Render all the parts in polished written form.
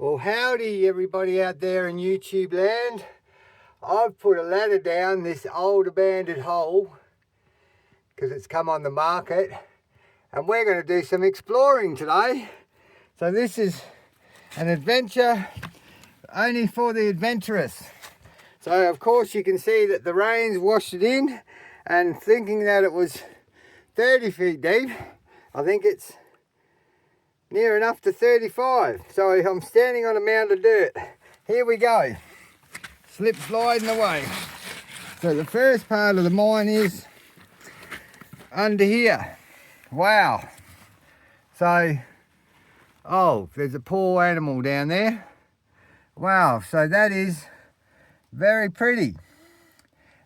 Well, howdy everybody out there in YouTube land. I've put a ladder down this old abandoned hole because it's come on the market, and we're going to do some exploring today. So this is an adventure only for the adventurous. So of course you can see that the rains washed it in, and thinking that it was 30 feet deep, I think it's near enough to 35. So I'm standing on a mound of dirt. Here we go. Slip sliding away. So the first part of the mine is under here. Wow. So, oh, there's a poor animal down there. Wow, so that is very pretty.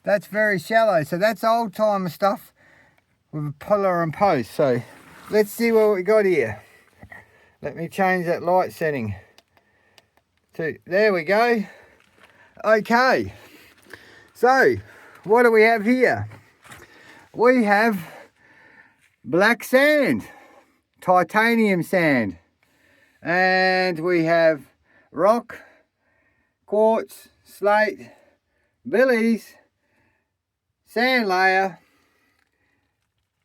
That's very shallow. So that's old timer stuff with a pillar and post. So let's see what we got here. Let me change that light setting to, there we go. Okay, so what do we have here? We have black sand, titanium sand, and we have rock, quartz, slate, billies, sand layer,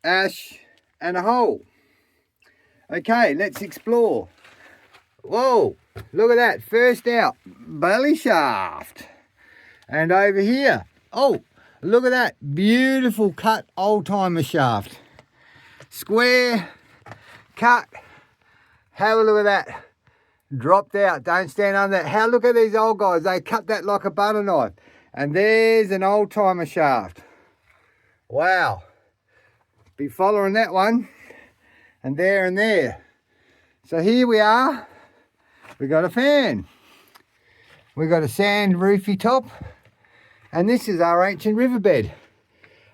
ash, and a hole. Okay, let's explore. Whoa, look at that. First out, belly shaft. And over here, oh, look at that. Beautiful cut old timer shaft. Square, cut. Have a look at that. Dropped out, don't stand under that. Look at these old guys. They cut that like a butter knife. And there's an old timer shaft. Wow. Be following that one. And there. So here we are. We got a fan. We got a sand roofy top. And this is our ancient riverbed.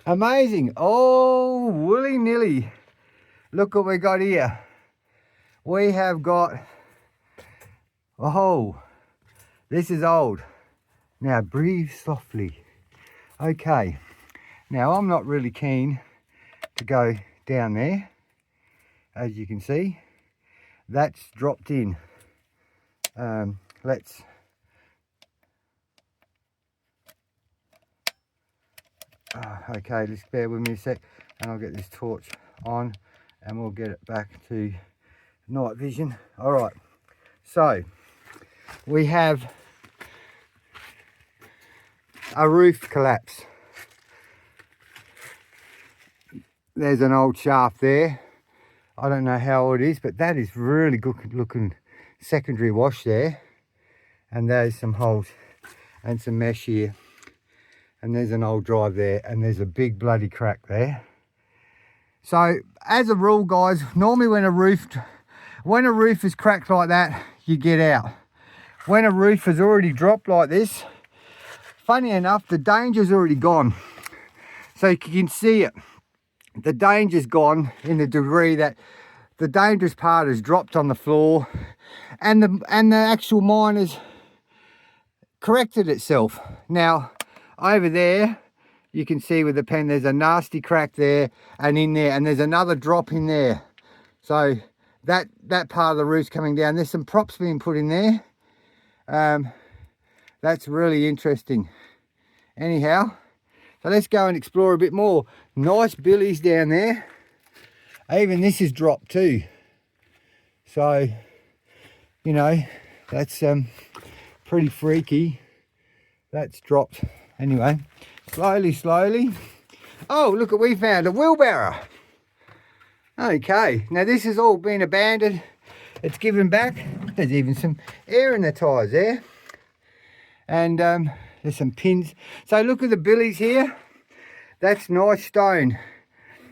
Amazing. Oh, willy-nilly. Look what we got here. We have got, oh, this is old. Now breathe softly. Okay. Now I'm not really keen to go down there. As you can see, that's dropped in. Let's okay, just bear with me a sec and I'll get this torch on and we'll get it back to night vision. All right, so we have a roof collapse. There's an old shaft there. I don't know how old it is, but that is really good looking secondary wash there. And there's some holes and some mesh here. And there's an old drive there, and there's a big bloody crack there. So as a rule, guys, normally when a roof is cracked like that, you get out. When a roof has already dropped like this, funny enough, the danger's already gone. So you can see it. The danger's gone in the degree that the dangerous part has dropped on the floor, and the actual mine has corrected itself. Now over there you can see with the pen there's a nasty crack there and in there, and there's another drop in there. So that part of the roof's coming down. There's some props being put in there. That's really interesting. Anyhow, so let's go and explore a bit more. Nice billies down there. Even this is dropped too. So, you know, that's pretty freaky. That's dropped. Anyway, slowly. Oh, look what we found, a wheelbarrow. Okay, now this has all been abandoned. It's given back. There's even some air in the tyres there. And there's some pins. So look at the billies here. That's nice stone.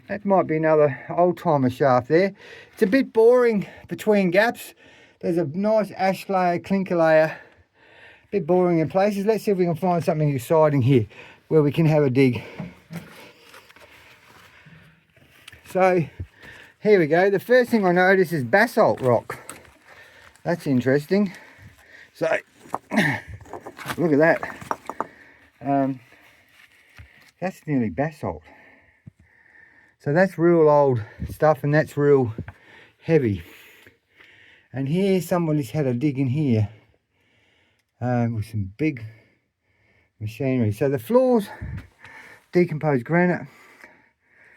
That might be another old timer shaft there. It's a bit boring between gaps. There's a nice ash layer, clinker layer. A bit boring in places. Let's see if we can find something exciting here where we can have a dig. So here we go. The first thing I notice is basalt rock. That's interesting. So look at that. That's nearly basalt. So that's real old stuff, and that's real heavy. And here somebody's had a dig in here with some big machinery. So the floors, decomposed granite,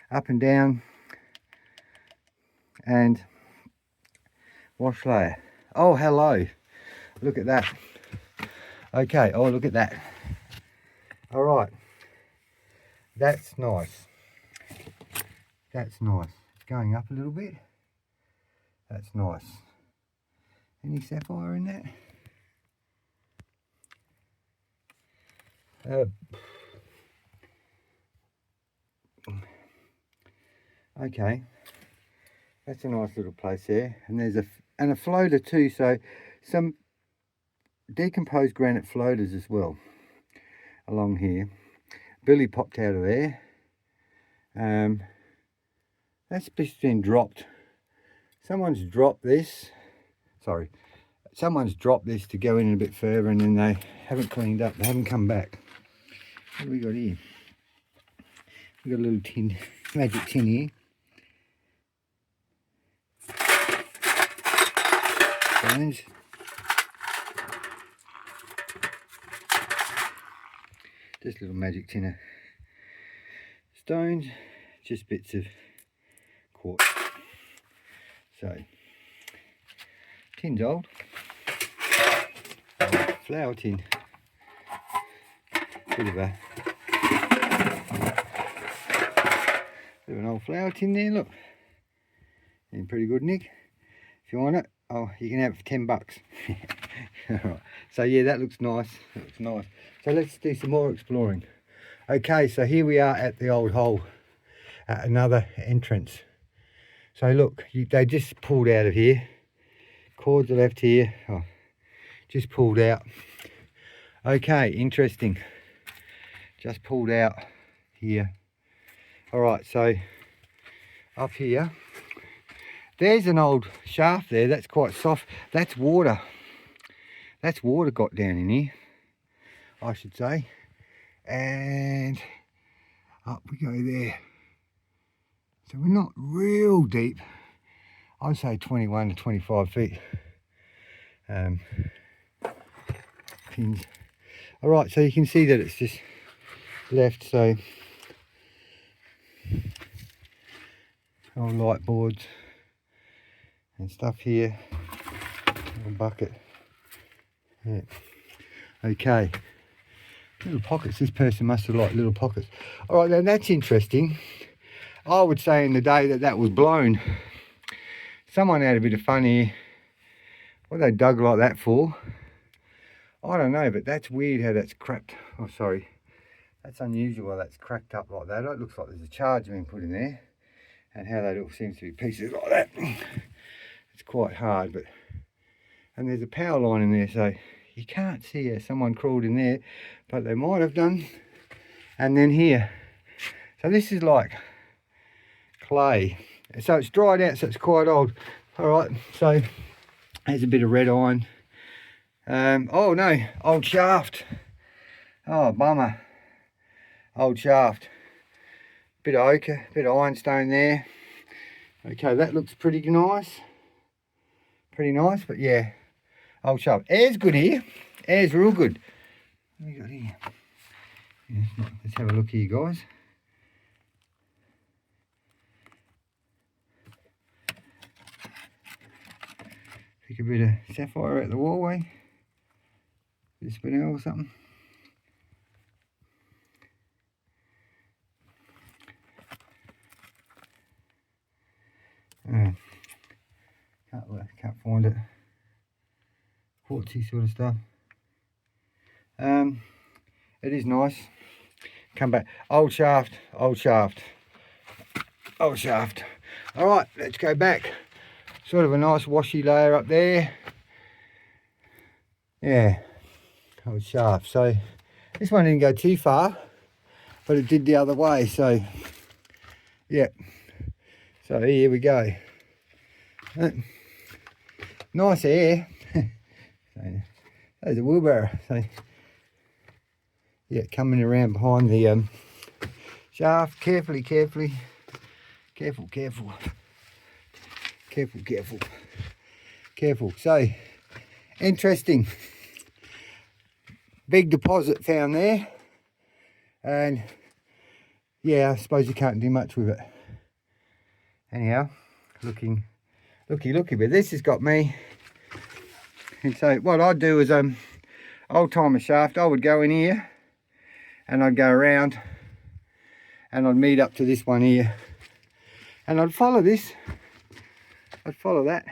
up and down, and wash layer. Oh, hello. Look at that. Okay, oh, look at that. All right. That's nice. That's nice. It's going up a little bit. That's nice. Any sapphire in that? Okay, that's a nice little place there, and there's a floater too, so some decomposed granite floaters as well along here. Billy popped out of there. That's just been dropped. Someone's dropped this. Sorry, someone's dropped this to go in a bit further, and then they haven't cleaned up. They haven't come back. What do we got here? We got a little tin, magic tin here. Stones. Just little magic tin of stones, just bits of quartz. So, tin's old. Flower tin. Bit of an old flower tin there, look. In pretty good nick. If you want it, oh, you can have it for $10. Alright, so yeah, that looks nice. That looks nice. So let's do some more exploring. Okay, so here we are at the old hole, at another entrance. So look, they just pulled out of here. Cords are left here. Oh, just pulled out. Okay, interesting. Just pulled out here. Alright, so up here, there's an old shaft there. That's quite soft. That's water. That's water got down in here, I should say. And up we go there. So we're not real deep. I'd say 21 to 25 feet. Pins. All right, so you can see that it's just left. So old light boards and stuff here. A bucket. Yeah. Okay. Little pockets. This person must have liked little pockets. All right, now that's interesting. I would say in the day that was blown. Someone had a bit of fun here. What they dug like that for, I don't know, but that's weird how that's cracked. Oh, sorry. That's unusual how that's cracked up like that. It looks like there's a charge being put in there. And how that all seems to be pieces like that. It's quite hard, but... And there's a power line in there, so you can't see how someone crawled in there, but they might have done. And then here. So this is like clay. So it's dried out, so it's quite old. All right, so there's a bit of red iron. Oh no, old shaft. Oh, bummer. Old shaft. Bit of ochre, bit of ironstone there. Okay, that looks pretty nice. Pretty nice, but yeah, old shaft. Air's good here. Air's real good. What have we got here? Yeah, let's have a look here, guys. Pick a bit of sapphire out the wallway. Bit of spinel or something. Can't find it. Quartzy sort of stuff. It is nice. Come back. Old shaft, old shaft, old shaft. All right, let's go back. Sort of a nice washy layer up there. Yeah, old shaft. So this one didn't go too far, but it did the other way. So yeah. So here we go. Nice air. So, there's a wheelbarrow. So yeah, coming around behind the shaft, carefully, careful. Careful. So, interesting. Big deposit found there. And, yeah, I suppose you can't do much with it. Anyhow, looky. But this has got me. And so, what I'd do is, old timer shaft, I would go in here. And I'd go around. And I'd meet up to this one here. And I'd follow this. I'd follow that.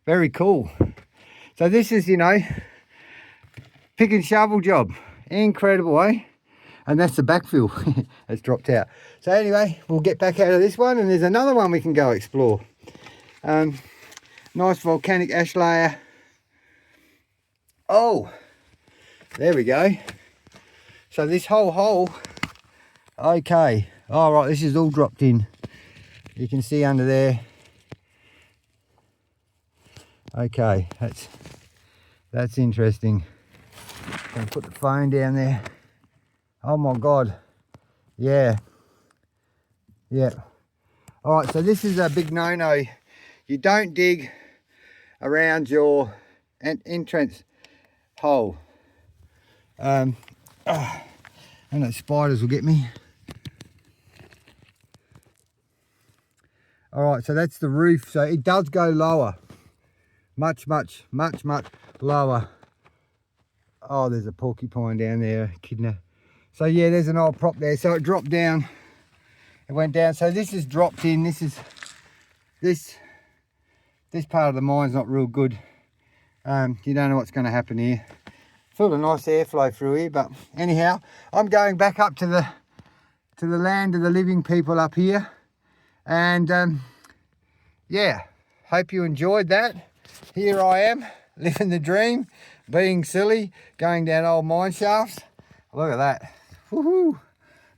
Very cool. So this is, you know, pick and shovel job. Incredible, eh? And that's the backfill. It's dropped out. So anyway, we'll get back out of this one, and there's another one we can go explore. Nice volcanic ash layer. Oh, there we go. So this whole hole, okay. All right, this is all dropped in. You can see under there. Okay, that's interesting. Gonna put the phone down there. Oh my God, yeah. All right, so this is a big no-no. You don't dig around your entrance hole. And those spiders will get me. All right, so that's the roof. So it does go lower. Much lower. Oh, there's a porcupine down there, echidna. So yeah, there's an old prop there. So it dropped down. It went down. So this is dropped in. This part of the mine's not real good. You don't know what's going to happen here. Feel a nice airflow through here, but anyhow, I'm going back up to the land of the living people up here. And yeah, hope you enjoyed that. Here I am, living the dream, being silly, going down old mine shafts. Look at that. Woohoo!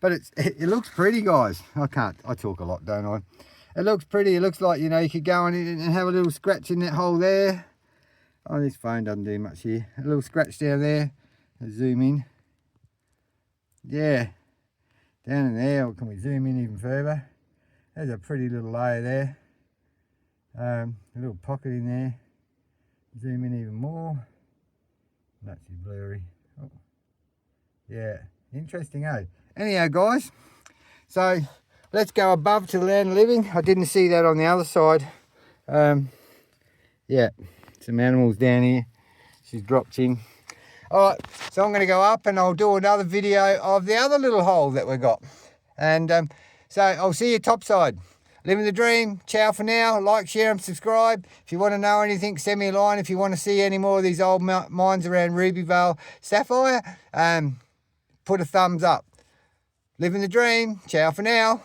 But it looks pretty, guys. I talk a lot, don't I? It looks pretty. It looks like, you know, you could go on it and have a little scratch in that hole there. Oh, this phone doesn't do much here. A little scratch down there. Let's zoom in. Yeah. Down in there. Or can we zoom in even further? There's a pretty little layer there. A little pocket in there. Zoom in even more. That's blurry. Oh. Yeah, interesting, eh? Anyhow, guys, so let's go above to the land of living. I didn't see that on the other side. Yeah, some animals down here. She's dropped in. All right, so I'm going to go up and I'll do another video of the other little hole that we got. And so I'll see you topside. Living the dream. Ciao for now. Like, share and subscribe. If you want to know anything, send me a line. If you want to see any more of these old mines around Rubevale, Sapphire, put a thumbs up. Living the dream. Ciao for now.